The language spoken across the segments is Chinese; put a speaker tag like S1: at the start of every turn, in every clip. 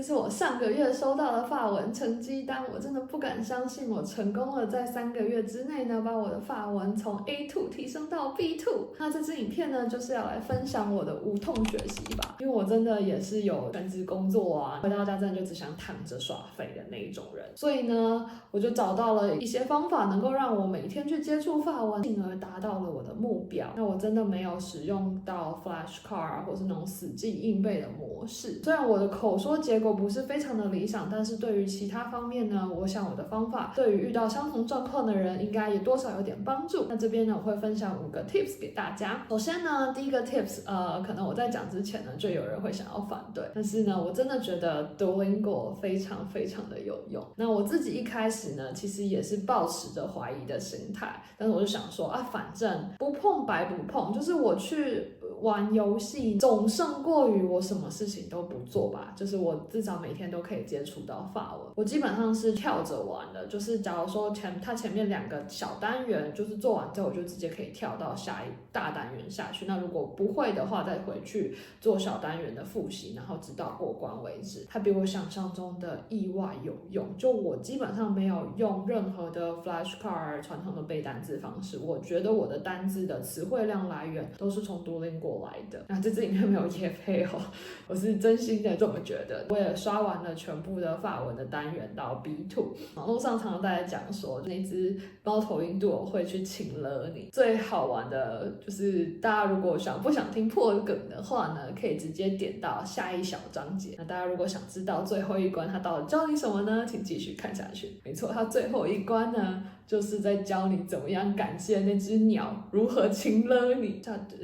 S1: 这是我上个月收到的法文成绩单，我真的不敢相信我成功了在3个月之内呢，把我的法文从 A2 提升到 B2。那这支影片呢，就是要来分享我的无痛学习吧，因为我真的也是有全职工作啊，回到家真的就只想躺着耍废的那一种人，所以呢，我就找到了一些方法，能够让我每天去接触法文，进而达到了我的目标。那我真的没有使用到 flashcard 或是那种死记硬背的模式，虽然我的口说结果不是非常的理想，但是对于其他方面呢，我想我的方法对于遇到相同状况的人应该也多少有点帮助。那这边呢，我会分享5个 tips 给大家。首先呢，第一个 tips，可能我在讲之前呢，就有人会想要反对，但是呢，我真的觉得 Duolingo 非常非常的有用。那我自己一开始呢，其实也是抱持着怀疑的心态，但是我就想说啊，反正不碰白不碰，就是我去玩游戏总胜过于我什么事情都不做吧，就是我至少每天都可以接触到法文。我基本上是跳着玩的，就是假如说它前面2个小单元就是做完之后，我就直接可以跳到下一大单元下去。那如果不会的话，再回去做小单元的复习，然后直到过关为止。它比我想象中的意外有用，就我基本上没有用任何的 flashcard 传统的背单字方式，我觉得我的单字的词汇量来源都是从Duolingo来的。那这支影片没有业配哦，我是真心的这么觉得。我也刷完了全部的法文的单元到 B2。网络上常常大家讲说，那只猫头鹰Duo会去请了你。最好玩的就是大家如果不想听破梗的话呢，可以直接点到下一小章节。那大家如果想知道最后一关它到底教你什么呢，请继续看下去。没错，它最后一关呢，就是在教你怎么样感谢那只鸟，如何请了你。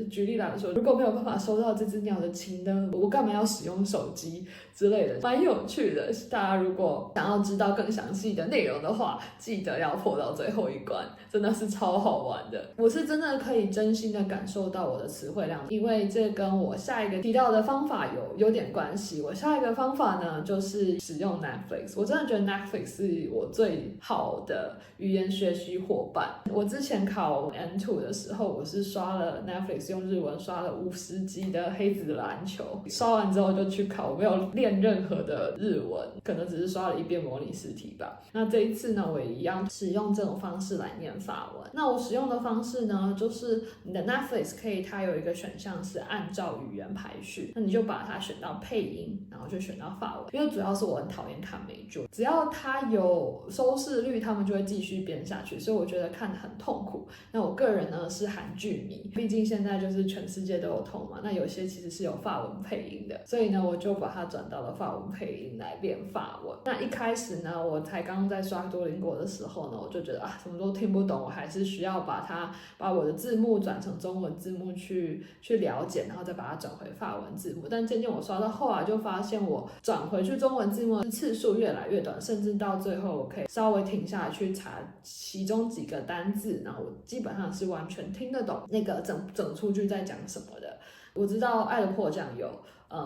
S1: 举例来说，如果没有办法收到这只鸟的情呢，我干嘛要使用手机之类的，蛮有趣的。大家如果想要知道更详细的内容的话，记得要破到最后一关，真的是超好玩的。我是真的可以真心的感受到我的词汇量，因为这跟我下一个提到的方法有点关系。我下一个方法呢，就是使用 Netflix。我真的觉得 Netflix 是我最好的语言学习伙伴。我之前考 N2 的时候，我是刷了 Netflix 用日文刷了50集的黑子篮球，刷完之后就去考，我没有练任何的日文，可能只是刷了1遍模拟试题吧。那这一次呢，我也一样使用这种方式来念法文。那我使用的方式呢，就是你的 Netflix 它有一个选项是按照语言排序，那你就把它选到配音，然后就选到法文。因为主要是我很讨厌看美剧，只要它有收视率，他们就会继续编下去，所以我觉得看得很痛苦。那我个人呢是韩剧迷，毕竟现在就是全世界都有通嘛，那有些其实是有法文配音的，所以呢我就把它转到了法文配音来练法文。那一开始呢，我才刚在刷多邻国的时候呢，我就觉得什么都听不懂，我还是需要把我的字幕转成中文字幕去了解，然后再把它转回法文字幕。但渐渐我刷到后来就发现，我转回去中文字幕的次数越来越短，甚至到最后我可以稍微停下来去查其中几个单字，然后我基本上是完全听得懂那个整出句在讲什么的。我知道《爱的迫降》有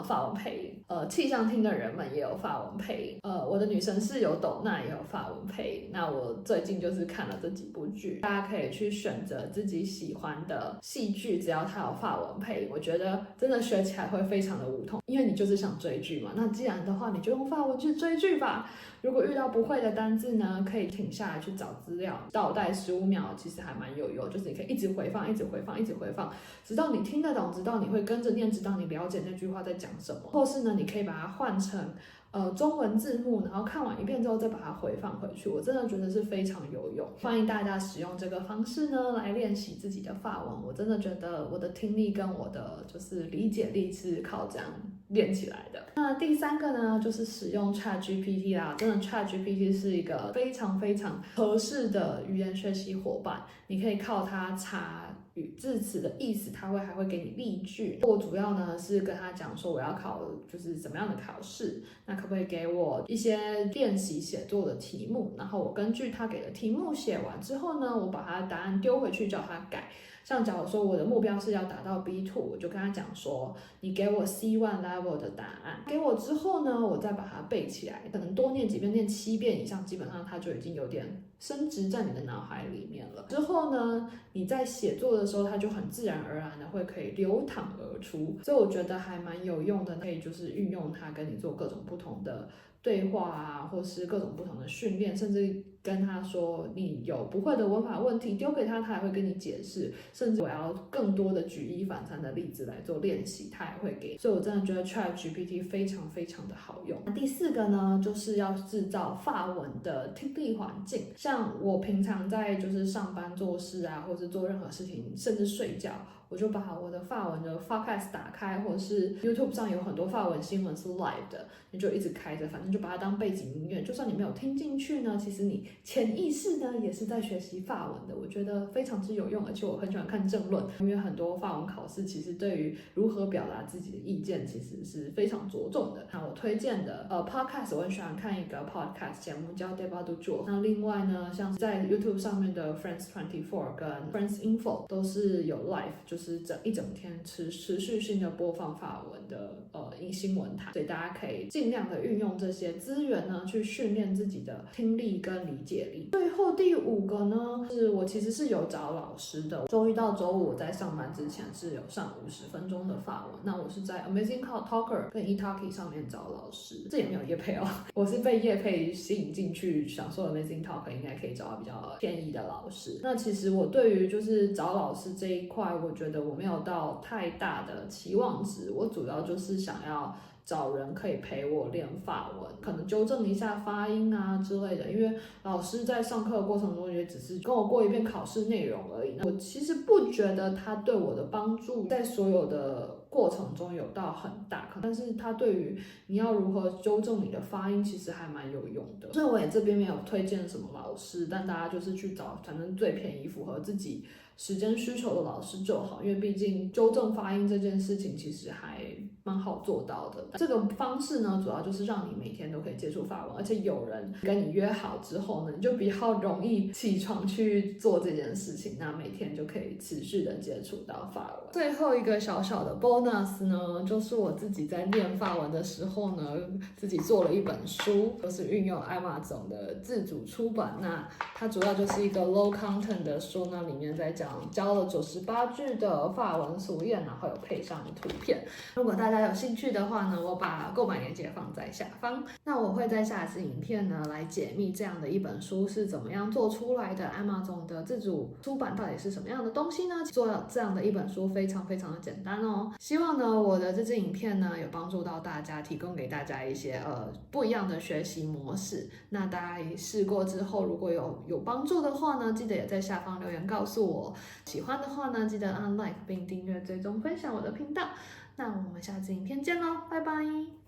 S1: 法文配音，气象厅的人们也有法文配音，我的女神室友斗娜也有法文配音。那我最近就是看了这几部剧，大家可以去选择自己喜欢的戏剧，只要它有法文配音，我觉得真的学起来会非常的无痛，因为你就是想追剧嘛。那既然的话，你就用法文去追剧吧。如果遇到不会的单字呢，可以停下来去找资料，倒带15秒，其实还蛮有用，就是你可以一直回放，一直回放，一直回放，直到你听得懂，直到你会跟着念，直到你了解那句话在讲什么。或是呢，你可以把它换成中文字幕，然后看完1遍之后再把它回放回去。我真的觉得是非常有用，欢迎大家使用这个方式呢来练习自己的法文。我真的觉得我的听力跟我的就是理解力是靠这样练起来的。那第3个呢，就是使用 ChatGPT 啦。真的 ChatGPT 是一个非常非常合适的语言学习伙伴，你可以靠它查字词的意思，它还会给你例句。我主要呢是跟他讲说我要考就是怎么样的考试，那可不可以给我一些练习写作的题目，然后我根据他给的题目写完之后呢，我把他的答案丢回去叫他改。像假如说我的目标是要达到 B2， 我就跟他讲说，你给我 C1 level 的答案，给我之后呢，我再把它背起来，可能多念几遍，念7遍以上，基本上它就已经有点升值在你的脑海里面了。之后呢，你在写作的时候，它就很自然而然的会可以流淌而出，所以我觉得还蛮有用的，可以就是运用它跟你做各种不同的对话啊，或是各种不同的训练，甚至跟他说你有不会的文法问题丢给他，他也会跟你解释，甚至我要更多的举一反三的例子来做练习，他也会给。所以我真的觉得 ChatGPT 非常非常的好用。第4个呢，就是要制造法文的听力环境。像我平常在就是上班做事啊，或者做任何事情，甚至睡觉，我就把我的法文的 podcast 打开，或者是 YouTube 上有很多法文新闻是 live 的，你就一直开着，反正就把它当背景音乐。就算你没有听进去呢，其实你潜意识呢也是在学习法文的，我觉得非常之有用。而且我很喜欢看政论，因为很多法文考试其实对于如何表达自己的意见其实是非常着重的。那我推荐的podcast， 我很喜欢看一个 podcast 节目叫 Débat du Jour。那另外呢，像在 YouTube 上面的 France 24跟 France Info 都是有 live， 就是一整天持续性的播放法文的新闻台，所以大家可以尽量的运用这些资源呢，去训练自己的听力跟理解力。最后第5个呢，是我其实是有找老师的，周一到周五我在上班之前是有上50分钟的法文。那我是在 Amazing Talker 跟 Italki 上面找老师，这也没有业配哦，我是被业配吸引进去，想说 Amazing Talker 应该可以找到比较便宜的老师。那其实我对于就是找老师这一块，我觉得我没有到太大的期望值，我主要就是想要找人可以陪我练法文，可能纠正一下发音啊之类的，因为老师在上课的过程中也只是跟我过一遍考试内容而已。我其实不觉得他对我的帮助在所有的过程中有到很大，但是他对于你要如何纠正你的发音其实还蛮有用的。所以我也这边没有推荐什么老师，但大家就是去找反正最便宜符合自己时间需求的老师就好，因为毕竟纠正发音这件事情其实还蛮好做到的。这个方式呢，主要就是让你每天都可以接触法文，而且有人跟你约好之后呢，你就比较容易起床去做这件事情，那每天就可以持续的接触到法文。最后一个小小的 bonus 呢，就是我自己在练法文的时候呢，自己做了一本书，就是运用 Amazon 的自主出版。那它主要就是一个 low content 的书，那里面在教了98句的法文俗谚，然后有配上图片。如果大家有兴趣的话呢，我把购买链接放在下方。那我会在下次影片呢来解密这样的一本书是怎么样做出来的， Amazon 的自主出版到底是什么样的东西呢？做这样的一本书非常非常的简单哦。希望呢我的这支影片呢有帮助到大家，提供给大家一些不一样的学习模式。那大家也试过之后，如果有帮助的话呢，记得也在下方留言告诉我。喜欢的话呢，记得按 like 并订阅追踪分享我的频道。那我们下次影片见咯，拜拜。